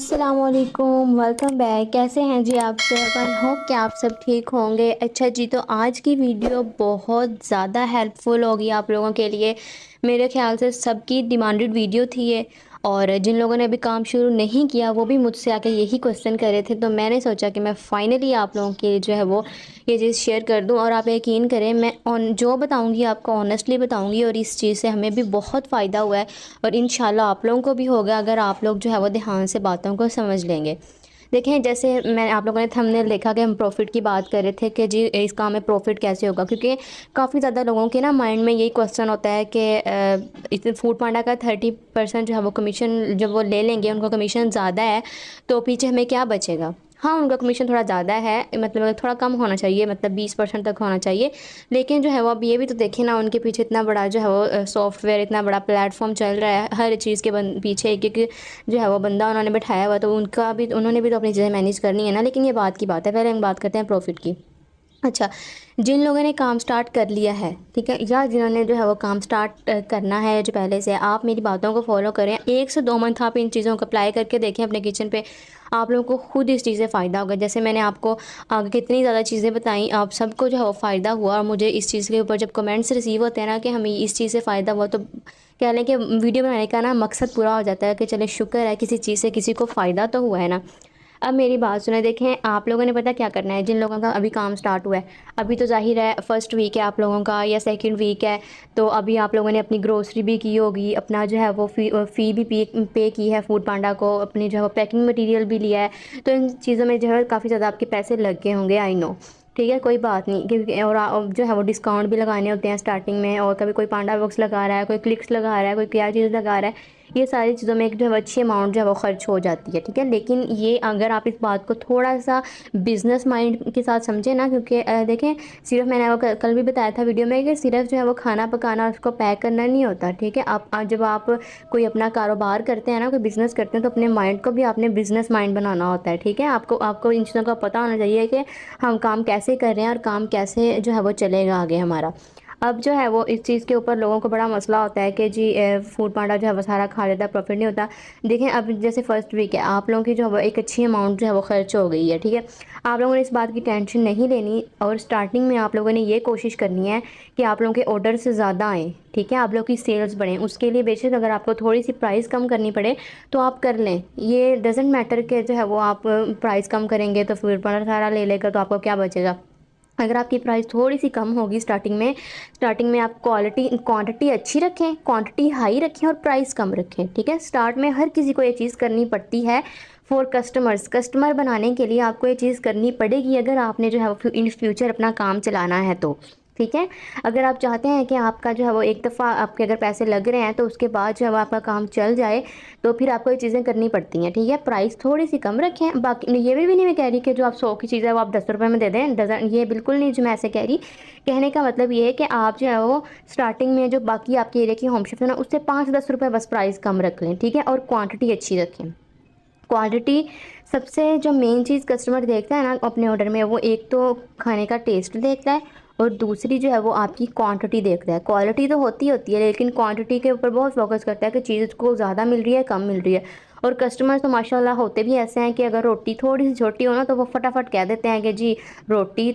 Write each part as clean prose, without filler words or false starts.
अस्सलामुअलैकुम, welcome back. कैसे हैं जी आप सब? आई होप कि आप सब ठीक होंगे। अच्छा जी, तो आज की वीडियो बहुत ज़्यादा हेल्पफुल होगी आप लोगों के लिए। मेरे ख्याल से सबकी डिमांडेड वीडियो थी ये, और जिन लोगों ने अभी काम शुरू नहीं किया वो भी मुझसे आके यही क्वेश्चन कर रहे थे, तो मैंने सोचा कि मैं फ़ाइनली आप लोगों के लिए जो है वो ये चीज़ शेयर कर दूं। और आप यकीन करें, मैं जो बताऊंगी आपको ऑनेस्टली बताऊंगी, और इस चीज़ से हमें भी बहुत फ़ायदा हुआ है और इंशाल्लाह आप लोगों को भी होगा अगर आप लोग जो है वो ध्यान से बातों को समझ लेंगे। देखें, जैसे मैं आप लोगों ने थंबनेल देखा कि हम प्रॉफिट की बात कर रहे थे कि जी इस काम में प्रॉफिट कैसे होगा, क्योंकि काफ़ी ज़्यादा लोगों के ना माइंड में यही क्वेश्चन होता है कि इस फूड पांडा का 30% जो है वो कमीशन जब वो ले लेंगे, उनका कमीशन ज़्यादा है तो पीछे हमें क्या बचेगा। हाँ, उनका कमीशन थोड़ा ज़्यादा है, मतलब थोड़ा कम होना चाहिए, मतलब 20% तक होना चाहिए। लेकिन जो है वो अब ये भी तो देखें ना, उनके पीछे इतना बड़ा जो है वो सॉफ्टवेयर, इतना बड़ा प्लेटफॉर्म चल रहा है, हर चीज़ के पीछे एक एक जो है वो बंदा उन्होंने बैठाया हुआ, तो उन्होंने भी तो अपनी चीज़ें मैनेज करनी है ना। लेकिन ये बात की बात है, पहले हम बात करते हैं प्रॉफिट की। अच्छा, जिन लोगों ने काम स्टार्ट कर लिया है, ठीक है, या जिन्होंने जो है वो काम स्टार्ट करना है, जो पहले से, आप मेरी बातों को फॉलो करें। 1 से 2 मंथ आप इन चीज़ों को अप्लाई करके देखें अपने किचन पे, आप लोगों को खुद इस चीज़ से फ़ायदा होगा। जैसे मैंने आपको आगे कितनी ज़्यादा चीज़ें बताई, आप सबको जो है वो फ़ायदा हुआ, और मुझे इस चीज़ के ऊपर जब कमेंट्स रिसीव होते हैं ना कि हमें इस चीज़ से फ़ायदा हुआ, तो कह लें कि वीडियो बनाने का ना मकसद पूरा हो जाता है कि चले शुक्र है किसी चीज़ से किसी को फ़ायदा तो हुआ है ना। अब मेरी बात सुने, देखें, आप लोगों ने पता क्या करना है। जिन लोगों का अभी काम स्टार्ट हुआ है, अभी तो जाहिर है फर्स्ट वीक है आप लोगों का या सेकंड वीक है, तो अभी आप लोगों ने अपनी ग्रोसरी भी की होगी, अपना जो है वो फ़ी भी पे की है फूड पांडा को, अपनी जो है वो पैकिंग मटेरियल भी लिया है, तो इन चीज़ों में जो है काफ़ी ज़्यादा आपके पैसे लग गए होंगे, आई नो। ठीक है, कोई बात नहीं, क्योंकि और जो है वो डिस्काउंट भी लगाने होते हैं स्टार्टिंग में, और कभी कोई पांडा बॉक्स लगा रहा है, कोई क्लिक्स लगा रहा है, कोई क्या चीज़ लगा रहा है, ये सारी चीज़ों में एक जो है अच्छी अमाउंट जो है वो खर्च हो जाती है। ठीक है, लेकिन ये अगर आप इस बात को थोड़ा सा बिज़नेस माइंड के साथ समझें ना, क्योंकि देखें, सिर्फ मैंने आपको कल भी बताया था वीडियो में कि सिर्फ जो है वो खाना पकाना और उसको पैक करना नहीं होता। ठीक है, आप जब आप कोई अपना कारोबार करते हैं ना, कोई बिज़नेस करते हैं, तो अपने माइंड को भी आपने बिज़नेस माइंड बनाना होता है। ठीक है, आपको आपको इन चीज़ों का पता होना चाहिए कि हम काम कैसे कर रहे हैं और काम कैसे जो है वो चलेगा आगे हमारा। अब जो है वो इस चीज़ के ऊपर लोगों को बड़ा मसला होता है कि जी फूड पांडा जो है वो सारा खा लेता है, प्रॉफिट नहीं होता। देखें, अब जैसे फ़र्स्ट वीक है, आप लोगों की जो है वो एक अच्छी अमाउंट जो है वो खर्च हो गई है। ठीक है, आप लोगों ने इस बात की टेंशन नहीं लेनी, और स्टार्टिंग में आप लोगों ने ये कोशिश करनी है कि आप लोगों के ऑर्डर से ज़्यादा आएँ। ठीक है, आप लोग की सेल्स बढ़ें, उसके लिए बेशक अगर आपको थोड़ी सी प्राइस कम करनी पड़े तो आप कर लें। ये डजेंट मैटर कि जो है वो आप प्राइस कम करेंगे तो फूड पांडा सारा ले लेगा, तो आपको क्या बचेगा। अगर आपकी प्राइस थोड़ी सी कम होगी स्टार्टिंग में आप क्वांटिटी अच्छी रखें, क्वांटिटी हाई रखें और प्राइस कम रखें। ठीक है, स्टार्ट में हर किसी को ये चीज़ करनी पड़ती है। फॉर कस्टमर बनाने के लिए आपको ये चीज़ करनी पड़ेगी, अगर आपने जो है वो इन फ्यूचर अपना काम चलाना है तो। ठीक है, अगर आप चाहते हैं कि आपका जो है वो एक दफ़ा आपके अगर पैसे लग रहे हैं तो उसके बाद जो है वो आपका काम चल जाए, तो फिर आपको ये चीज़ें करनी पड़ती हैं। ठीक है, प्राइस थोड़ी सी कम रखें। बाकी ये भी नहीं मैं कह रही कि जो आप 100 की चीज़ है वो आप 10 रुपये में दे दें, डजन, ये बिल्कुल नहीं जो मैं ऐसे कह रही। कहने का मतलब ये है कि आप जो है वो स्टार्टिंग में जो बाकी आपके एरिया की होम शिफ्ट है ना, उससे 5-10 रुपये बस प्राइस कम रख लें। ठीक है, और क्वान्टिटी अच्छी रखें। क्वालिटी सबसे जो मेन चीज़ कस्टमर देखता है ना अपने ऑर्डर में, वो एक तो खाने का टेस्ट देखता है, और दूसरी जो है वो आपकी क्वांटिटी देखता है। क्वालिटी तो होती है, लेकिन क्वांटिटी के ऊपर बहुत फोकस करता है कि चीज़ को ज़्यादा मिल रही है, कम मिल रही है। और कस्टमर तो माशाल्लाह होते भी ऐसे हैं कि अगर रोटी थोड़ी सी छोटी हो ना, तो वो फटाफट कह देते हैं कि जी रोटी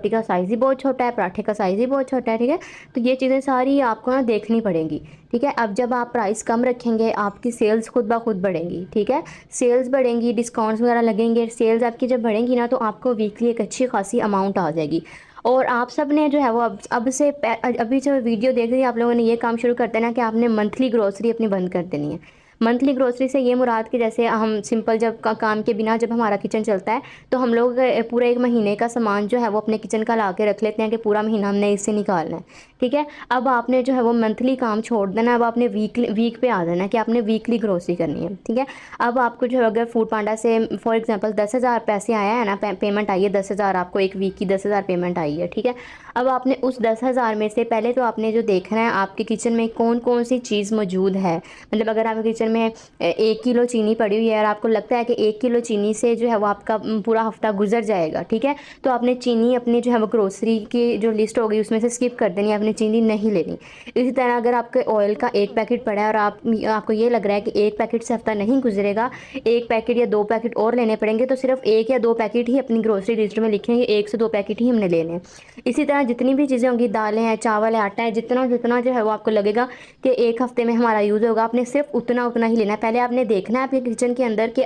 का साइज़ ही बहुत छोटा है, पराठे का साइज़ ही बहुत छोटा है। ठीक है, तो ये चीज़ें सारी आपको ना देखनी पड़ेंगी। ठीक है, अब जब आप प्राइस कम रखेंगे, आपकी सेल्स खुद ब खुद बढ़ेंगी। ठीक है, सेल्स बढ़ेंगी, डिस्काउंट्स वगैरह लगेंगे, सेल्स आपकी जब बढ़ेंगी ना, तो आपको वीकली एक अच्छी खासी अमाउंट आ जाएगी। और आप सब ने जो है वो अभी जो वीडियो देख रही है, आप लोगों ने ये काम शुरू कर देना कि आपने मंथली ग्रोसरी अपनी बंद कर देनी है। मंथली ग्रोसरी से ये मुराद कि जैसे हम सिंपल जब काम के बिना जब हमारा किचन चलता है, तो हम लोग पूरे एक महीने का सामान जो है वो अपने किचन का ला के रख लेते हैं कि पूरा महीना हमने इससे निकालना है। ठीक है, अब आपने जो है वो मंथली काम छोड़ देना है, अब आपने वीक पे आ जाना है कि आपने वीकली ग्रोसरी करनी है। ठीक है, अब आपको जो है अगर फूड पांडा से फॉर एग्जांपल 10,000 पैसे आया है ना, पेमेंट आई है 10,000, आपको एक वीक की 10,000 पेमेंट आई है। ठीक है, अब आपने उस 10,000 में से पहले तो आपने जो देखना है आपके किचन में कौन कौन सी चीज़ मौजूद है। मतलब अगर आपके किचन में 1 किलो चीनी पड़ी हुई है और आपको लगता है कि 1 किलो चीनी से जो है वो आपका पूरा हफ्ता गुजर जाएगा, ठीक है, तो आपने चीनी अपनी जो है वो ग्रोसरी की जो लिस्ट होगी उसमें से स्किप कर देनी है, आपने चीनी नहीं लेनी। इसी तरह अगर आपके ऑयल का 1 पैकेट पड़ा है और आपको ये लग रहा है कि 1 पैकेट से हफ्ता नहीं गुजरेगा, 1 पैकेट या 2 पैकेट और लेने पड़ेंगे, तो सिर्फ 1 या 2 पैकेट ही अपनी ग्रोसरी लिस्ट में लिखेंगे, 1 से 2 पैकेट ही हमने लेने हैं। इसी तरह जितनी भी चीज़ें होंगी, दालें हैं, चावल है, आटा है, जितना जितना जो है वो आपको लगेगा कि 1 हफ्ते में हमारा यूज़ होगा, आपने सिर्फ उतना उतना ही लेना है। पहले आपने देखना है आपके किचन के अंदर कि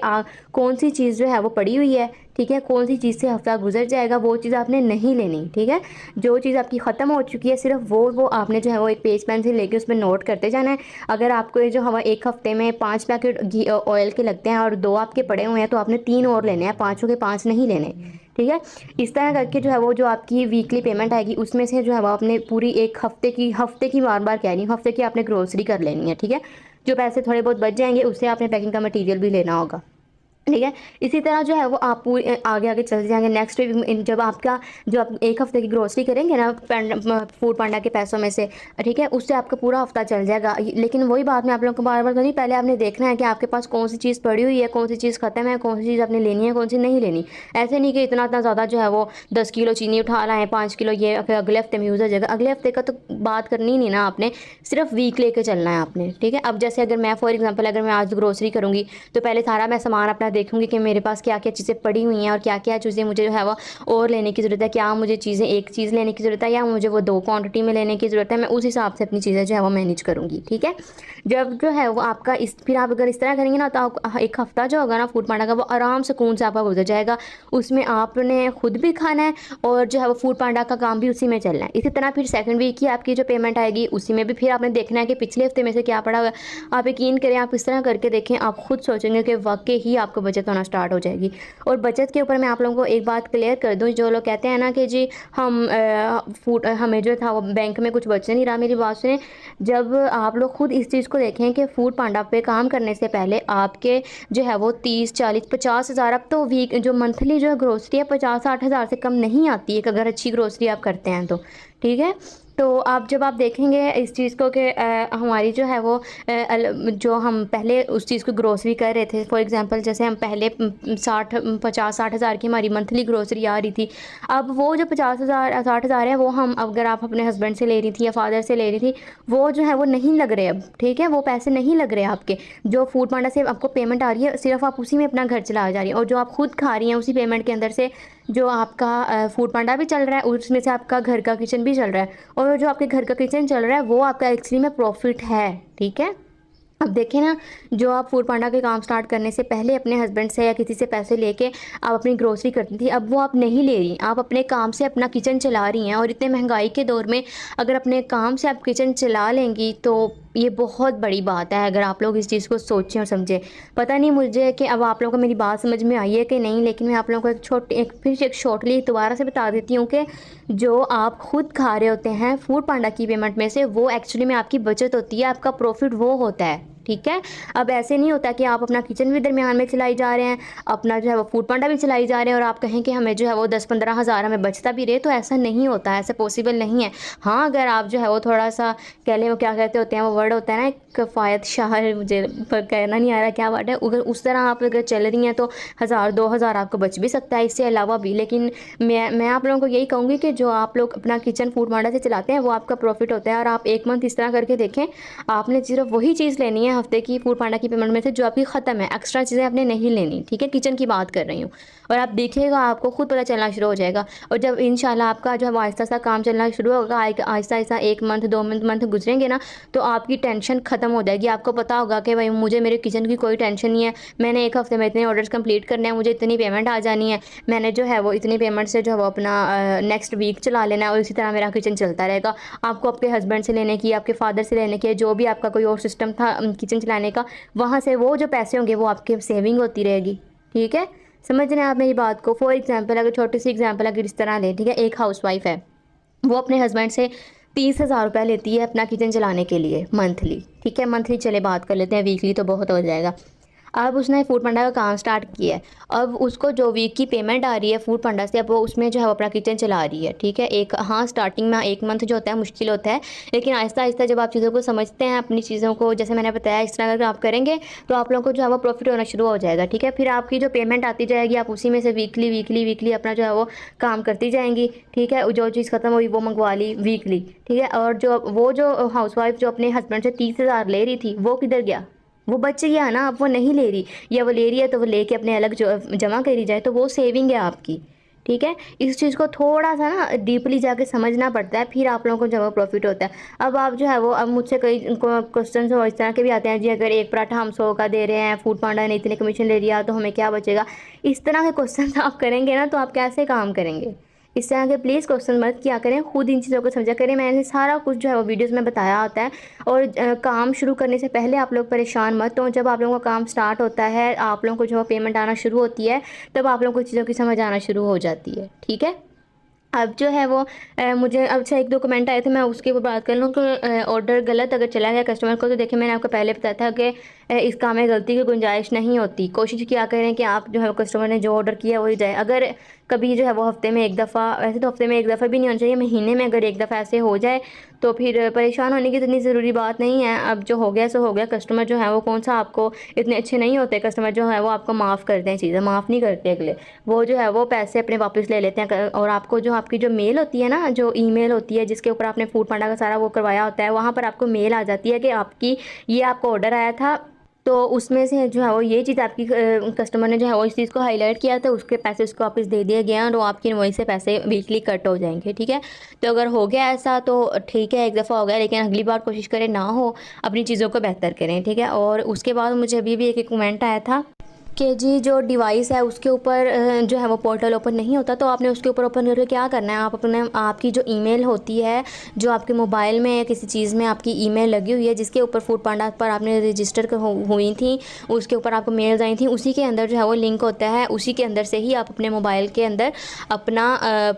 कौन सी चीज़ जो है वो पड़ी हुई है, ठीक है, कौन सी चीज़ से हफ्ता गुजर जाएगा, वो चीज़ आपने नहीं लेनी, ठीक है। जो चीज़ आपकी ख़त्म हो चुकी है सिर्फ वो आपने जो है वो एक पेज पेन से लेके उसमें नोट करते जाना है। अगर आपको ये जो हवा 1 हफ्ते में 5 पैकेट घी ऑयल के लगते हैं और 2 आपके पड़े हुए हैं, तो आपने 3 और लेने हैं, 5 के 5 नहीं लेने, ठीक है। इस तरह करके जो है वो जो आपकी वीकली पेमेंट आएगी उसमें से जो है वो आपने पूरी 1 हफ्ते की बार बार कह रही हूँ, हफ्ते की आपने ग्रोसरी कर लेनी है, ठीक है। जो पैसे थोड़े बहुत बच जाएंगे उससे आपने पैकिंग का मटीरियल भी लेना होगा, ठीक है। इसी तरह जो है वो आप पूरे आगे आगे चलते जाएंगे। नेक्स्ट वीक जब आपका जो आप 1 हफ्ते की ग्रोसरी करेंगे ना फूड पांडा के पैसों में से, ठीक है, उससे आपका पूरा हफ्ता चल जाएगा। लेकिन वही बात मैं आप लोगों को बार बार नहीं, पहले आपने देखना है कि आपके पास कौन सी चीज़ पड़ी हुई है, कौन सी चीज़ ख़त्म है, कौन सी चीज़ आपने लेनी है, कौन सी नहीं लेनी। ऐसे नहीं कि इतना इतना ज़्यादा जो है वो 10 किलो चीनी उठा रहे हैं, 5 किलो ये, फिर अगले हफ्ते में यूज़ हो जाएगा। अगले हफ्ते का तो बात करनी ही नहीं ना, आपने सिर्फ वीक लेके चलना है आपने, ठीक है। अब जैसे अगर मैं फॉर एग्जाम्पल अगर मैं आज ग्रोसरी करूँगी तो पहले सारा मैं सामान अपना देखूँगी कि मेरे पास क्या क्या चीज़ें पड़ी हुई हैं और क्या क्या चीज़ें मुझे जो है वो और लेने की ज़रूरत है, क्या मुझे चीज़ें एक चीज़ लेने की ज़रूरत है या मुझे वो 2 क्वांटिटी में लेने की ज़रूरत है। मैं उस हिसाब से अपनी चीज़ें जो है वो मैनेज करूँगी, ठीक है। जब जो है वो आपका फिर आप अगर इस तरह करेंगे ना, तो 1 हफ्ता जो होगा ना फूड पांडा का, वो आराम सुकून से आपका गुजर जाएगा। उसमें आपने खुद भी खाना है और जो है वो फूड पांडा का काम भी उसी में चलना है। इसी तरह फिर सेकंड वीक की आपकी जो पेमेंट आएगी उसी में भी फिर आपने देखना है कि पिछले हफ्ते में से क्या पड़ा हुआ है। आप यकीन करें, आप इस तरह करके देखें, आप खुद सोचेंगे कि वाकई ही आपको बचत होना स्टार्ट हो जाएगी। और बचत के ऊपर मैं आप लोगों को एक बात क्लियर कर दूं, जो लोग कहते हैं ना कि जी हमें जो था वो बैंक में कुछ बच नहीं रहा, मेरी बात सुने। जब आप लोग खुद इस चीज़ को देखें कि फूड पांडा पे काम करने से पहले आपके जो है वो 30, 40, 50 हज़ार, अब तो वीक जो मंथली जो है ग्रोसरी है 50-60 हज़ार से कम नहीं आती है अगर अच्छी ग्रोसरी आप करते हैं तो, ठीक है। तो आप जब आप देखेंगे इस चीज़ को कि हमारी जो है वो जो हम पहले उस चीज़ को ग्रोसरी कर रहे थे, फॉर एग्जांपल जैसे हम पहले 50-60 हज़ार की हमारी मंथली ग्रोसरी आ रही थी, अब वो जो 50,000-60,000 है वो हम अगर आप अपने हस्बैंड से ले रही थी या फादर से ले रही थी, वो जो है वो नहीं लग रहे अब, ठीक है, वो पैसे नहीं लग रहे आपके। जो फूड पांडा से आपको पेमेंट आ रही है सिर्फ आप उसी में अपना घर चला जा रही है, और जो आप खुद खा रही हैं उसी पेमेंट के अंदर से जो आपका फूड पांडा भी चल रहा है, उसमें से आपका घर का किचन भी चल रहा है, और जो आपके घर का किचन चल रहा है वो आपका एक्चुअली में प्रॉफिट है, ठीक है। अब देखें ना, जो आप फूड पांडा के काम स्टार्ट करने से पहले अपने हस्बैंड से या किसी से पैसे लेके आप अपनी ग्रोसरी करती थी, अब वो आप नहीं ले रही, आप अपने काम से अपना किचन चला रही हैं। और इतने महंगाई के दौर में अगर अपने काम से आप किचन चला लेंगी तो ये बहुत बड़ी बात है, अगर आप लोग इस चीज़ को सोचें और समझें। पता नहीं मुझे कि अब आप लोगों को मेरी बात समझ में आई है कि नहीं, लेकिन मैं आप लोगों को एक शॉर्टली दोबारा से बता देती हूँ कि जो आप खुद खा रहे होते हैं फूड पांडा की पेमेंट में से, वो एक्चुअली में आपकी बचत होती है, आपका प्रॉफिट वो होता है, ठीक है। अब ऐसे नहीं होता कि आप अपना किचन भी दरमियान में चलाई जा रहे हैं, अपना जो है वो फूड पांडा भी चलाई जा रहे हैं और आप कहें कि हमें जो है वो 10-15 हज़ार हमें बचता भी रहे, तो ऐसा नहीं होता है, ऐसा पॉसिबल नहीं है। हाँ, अगर आप जो है वो थोड़ा सा कह लें, वो क्या कहते होते हैं, वो वर्ड होता है ना किफ़ायत शाह, मुझे कहना नहीं आ रहा क्या वर्ड है, अगर उस तरह आप अगर चल रही हैं तो 1,000-2,000 आपको बच भी सकता है, इससे अलावा भी। लेकिन मैं आप लोगों को यही कहूँगी कि जो आप लोग अपना किचन फूड पांडा से चलाते हैं वो आपका प्रॉफिट होता है। और आप 1 मंथ इस तरह करके देखें, आपने सिर्फ वही चीज़ लेनी है हफ्ते की फूड पांडा की पेमेंट में से जो आपकी ख़त्म है, एक्स्ट्रा चीज़ें आपने नहीं लेनी, ठीक है। किचन की बात कर रही हूँ, और आप देखिएगा आपको खुद पता चलना शुरू हो जाएगा। और जब इंशाल्लाह आपका जो है वो आहिस्ता आहिस्ता काम चलना शुरू होगा, आहिस्ता आहिस्ता 1 मंथ 2 मंथ गुजरेंगे ना, तो आपकी टेंशन ख़त्म हो जाएगी। आपको पता होगा कि भाई मुझे मेरे किचन की कोई टेंशन नहीं है, मैंने 1 हफ्ते में इतने ऑर्डर्स कंप्लीट करने हैं, मुझे इतनी पेमेंट आ जानी है, मैंने जो है वो इतनी पेमेंट से जो है वो अपना नेक्स्ट वीक चला लेना है, और इसी तरह मेरा किचन चलता रहेगा। आपको आपके हस्बैंड से लेने की, आपके फादर से लेने की, जो भी आपका कोई और सिस्टम था किचन चलाने का, वहाँ से वो जो पैसे होंगे वो आपके सेविंग होती रहेगी, ठीक है। समझ रहे हैं आप मेरी बात को। फॉर एग्जांपल अगर छोटी सी एग्जांपल अगर इस तरह लें, ठीक है, एक हाउसवाइफ है, वो अपने हस्बैंड से 30,000 रुपये लेती है अपना किचन चलाने के लिए मंथली, ठीक है। मंथली चले बात कर लेते हैं, वीकली तो बहुत हो जाएगा। अब उसने फूड पांडा का काम स्टार्ट किया है। अब उसको जो वीक की पेमेंट आ रही है फूड पांडा से, अब वो उसमें जो है वो अपना किचन चला रही है, ठीक है। एक हाँ स्टार्टिंग में 1 मंथ जो होता है मुश्किल होता है, लेकिन आहिस्ता आहिस्ता जब आप चीज़ों को समझते हैं, अपनी चीज़ों को जैसे मैंने बताया इस तरह अगर आप करेंगे तो आप लोगों को जो है वो प्रॉफिट होना शुरू हो जाएगा, ठीक है। फिर आपकी जो पेमेंट आती जाएगी, आप उसी में से वीकली वीकली वीकली अपना जो है वो काम करती जाएंगी, ठीक है। जो चीज़ खत्म हुई वो मंगवा ली वीकली, ठीक है। और जो हाउसवाइफ जो अपने हस्बैंड से 30,000 ले रही थी वो किधर गया? वो बच गया ना, अब वो नहीं ले रही, या वो ले रही है तो वो लेके अपने अलग जो जमा करी जाए, तो वो सेविंग है आपकी, ठीक है। इस चीज़ को थोड़ा सा ना डीपली जाके समझना पड़ता है, फिर आप लोगों को जब प्रॉफिट होता है। अब आप जो है वो, अब मुझसे कई क्वेश्चन हो इस तरह के भी आते हैं, जी अगर एक पराठा हम 100 का दे रहे हैं, फूड पांडा ने इतने कमीशन ले लिया तो हमें क्या बचेगा? इस तरह के क्वेश्चन आप करेंगे ना तो आप कैसे काम करेंगे? इस तरह के प्लीज़ क्वेश्चन मत किया करें, खुद इन चीज़ों को समझा करें। मैंने सारा कुछ जो है वो वीडियोस में बताया होता है। और काम शुरू करने से पहले आप लोग परेशान मत हो, जब आप लोगों का काम स्टार्ट होता है, आप लोगों को जो पेमेंट आना शुरू होती है, तब आप लोगों को चीज़ों की समझ आना शुरू हो जाती है, ठीक है। अब जो है वो मुझे अच्छा 1-2 कमेंट आए थे, मैं उसके ऊपर बात कर लूँ कि ऑर्डर गलत अगर चला गया कस्टमर को, तो देखिए मैंने आपको पहले बताया था कि इस काम में गलती की गुंजाइश नहीं होती। कोशिश किया करें कि आप जो है कस्टमर ने जो ऑर्डर किया वही जाए। अगर कभी जो है वो हफ्ते में 1 दफ़ा, वैसे तो हफ्ते में 1 दफ़ा भी नहीं होना चाहिए, महीने में अगर 1 दफ़ा ऐसे हो जाए तो फिर परेशान होने की इतनी ज़रूरी बात नहीं है। अब जो हो गया सो हो गया। कस्टमर जो है वो कौन सा आपको इतने अच्छे नहीं होते, कस्टमर जो है वो आपको माफ़ करते हैं, चीज़ें माफ़ नहीं करते अगले। वो जो है वो पैसे अपने वापस ले लेते हैं। और आपको जो आपकी जो मेल होती है ना, जो ईमेल होती है जिसके ऊपर आपने फूड पांडा का सारा वो करवाया होता है, वहाँ पर आपको मेल आ जाती है कि आपकी ये आपको ऑर्डर आया था, तो उसमें से जो है वो ये चीज़ आपकी कस्टमर ने जो है वो इस चीज़ को हाईलाइट किया था, उसके पैसे उसको वापस दे दिए गए हैं और वो आपकी इनवॉइस से पैसे वीकली कट हो जाएंगे, ठीक है। तो अगर हो गया ऐसा तो ठीक है, 1 दफ़ा हो गया, लेकिन अगली बार कोशिश करें ना हो, अपनी चीज़ों को बेहतर करें, ठीक है। और उसके बाद मुझे अभी भी एक कमेंट आया था कि जी जो डिवाइस है उसके ऊपर जो है वो पोर्टल ओपन नहीं होता, तो आपने उसके ऊपर ओपन करके क्या करना है, आप अपने आपकी जो ईमेल होती है, जो आपके मोबाइल में या किसी चीज़ में आपकी ईमेल लगी हुई है जिसके ऊपर फूड पांडा पर आपने रजिस्टर हुई थी, उसके ऊपर आपको मेल्स आई थी, उसी के अंदर जो है वो लिंक होता है, उसी के अंदर से ही आप अपने मोबाइल के अंदर अपना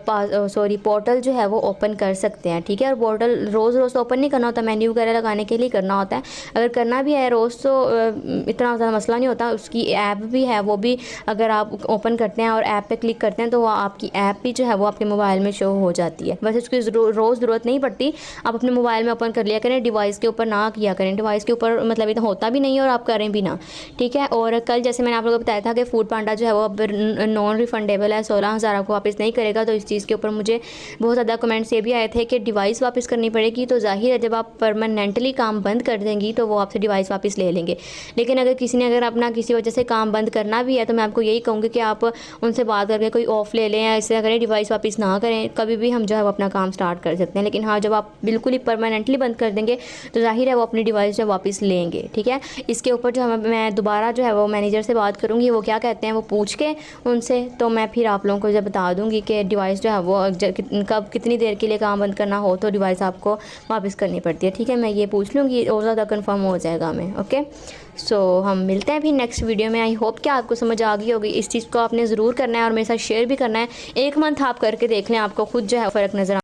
पोर्टल जो है वो ओपन कर सकते हैं, ठीक है। और पोर्टल रोज़ रोज़ ओपन नहीं करना होता, मेन्यू वगैरह लगाने के लिए करना होता है। अगर करना भी है रोज़ तो इतना ज़्यादा मसला नहीं होता। उसकी ऐप भी है, वो भी अगर आप ओपन करते हैं और ऐप पे क्लिक करते हैं तो वो आपकी ऐप भी जो है वो आपके मोबाइल में शो हो जाती है। वैसे उसकी रोज़ ज़रूरत नहीं पड़ती, आप अपने मोबाइल में ओपन कर लिया करें, डिवाइस के ऊपर ना किया करें। डिवाइस के ऊपर मतलब इतना होता भी नहीं है और आप करें भी ना, ठीक है। और कल जैसे मैंने आप लोगों को बताया था कि फूड पांडा जो है वो अब नॉन रिफंडेबल है, 16,000 आपको वापस नहीं करेगा। तो इस चीज़ के ऊपर मुझे बहुत ज़्यादा कमेंट्स ये भी आए थे कि डिवाइस वापस करनी पड़ेगी, तो जाहिर है जब आप परमानेंटली काम बंद कर देंगी तो वो आपसे डिवाइस वापस ले लेंगे। लेकिन अगर किसी ने अगर अपना किसी वजह से काम बंद करना भी है तो मैं आपको यही कहूँगी कि आप उनसे बात करके कोई ऑफ ले लें या इससे करें, डिवाइस वापस ना करें, कभी भी हम जो है वो अपना काम स्टार्ट कर सकते हैं। लेकिन हाँ, जब आप बिल्कुल ही परमानेंटली बंद कर देंगे तो जाहिर है वो अपनी डिवाइस जो वापस लेंगे, ठीक है। इसके ऊपर जो मैं दोबारा जो है वो मैनेजर से बात करूँगी, वो क्या कहते हैं वो पूछ के उनसे, तो मैं फिर आप लोगों को जब बता दूँगी कि डिवाइस जो है वो कब कितनी देर के लिए काम बंद करना हो तो डिवाइस आपको वापस करनी पड़ती है, ठीक है। मैं ये पूछ लूँगी और ज़्यादा कन्फर्म हो जाएगा हमें, ओके। सो हम मिलते हैं फिर नेक्स्ट वीडियो में। आई होप कि आपको समझ आ गई होगी। इस चीज़ को आपने ज़रूर करना है और मेरे साथ शेयर भी करना है। 1 मंथ आप करके देख लें, आपको खुद जो है फ़र्क नज़र